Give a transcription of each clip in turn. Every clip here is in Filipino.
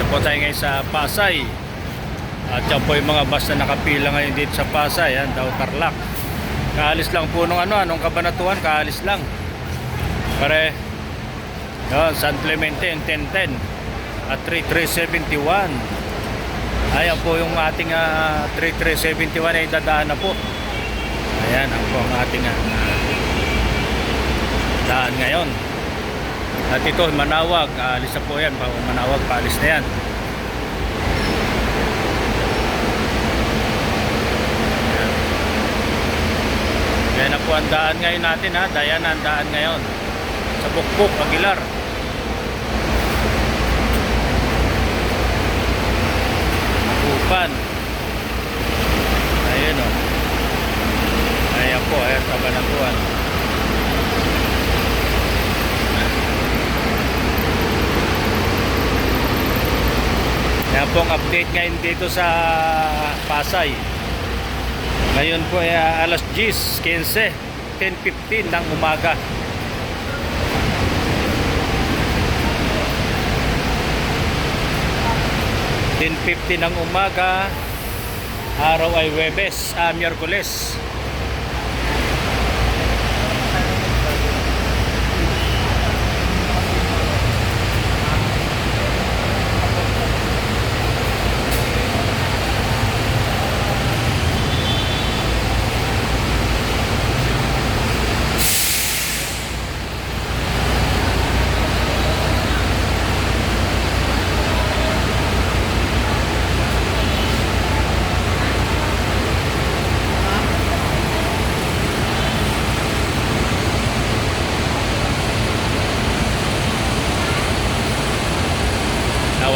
po tayo ngayon sa Pasay. At yan po yung mga bus na nakapila ngayon dito sa Pasay. Yan daw Tarlac. Kaalis lang po nung nung Cabanatuan. Kaalis lang. Pare. Yan, San Clemente 1010 at 3371. Ayan po yung ating 3371 ay dadaan na po. Ayan ang po ang ating daan ngayon. At ito Manawag, alis na po yan. Manawag, paalis na yan. Yan na po ang daan ngayon natin ha. Dayan ang daan ngayon sa Bukbuk, Aguilar. Upan. Ayun o. Ayan po, ayan sa Cabanatuan. Yan po ang update ngayon dito sa Pasay. Ngayon po ay alas 10:15 ng umaga. ng umaga. Araw ay Huwebes, Miyerkules.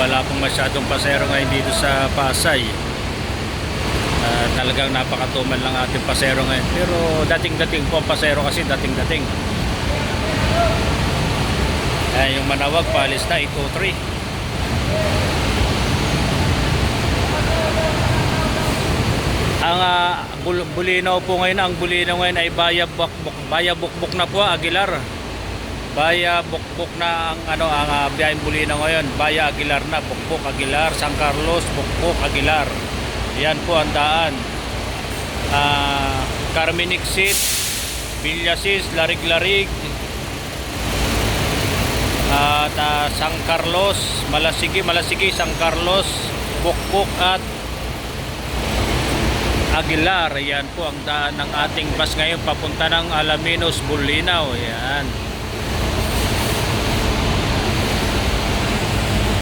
Wala pong masyadong pasero ngayon dito sa Pasay. Talagang napakatumal lang ating pasero ngayon. Pero dating-dating po ang pasero kasi dating-dating. Yung Manawag paalis na 803. Ang Bulinaw po ngayon, ang Bulinaw ngayon ay Baya Bukbuk na po, Aguilar. Baya Bukbuk na ang biyaheng Bulinaw ngayon. Baya Aguilar na, Bukbuk Aguilar, San Carlos, Bukbuk Aguilar. Yan po ang daan. Carminixit, Villasis, Larig-Larig, at San Carlos, Malasigi, San Carlos, Bukbuk at Aguilar. Yan po ang daan ng ating bus ngayon papunta ng Alaminos, Bulinaw. Yan.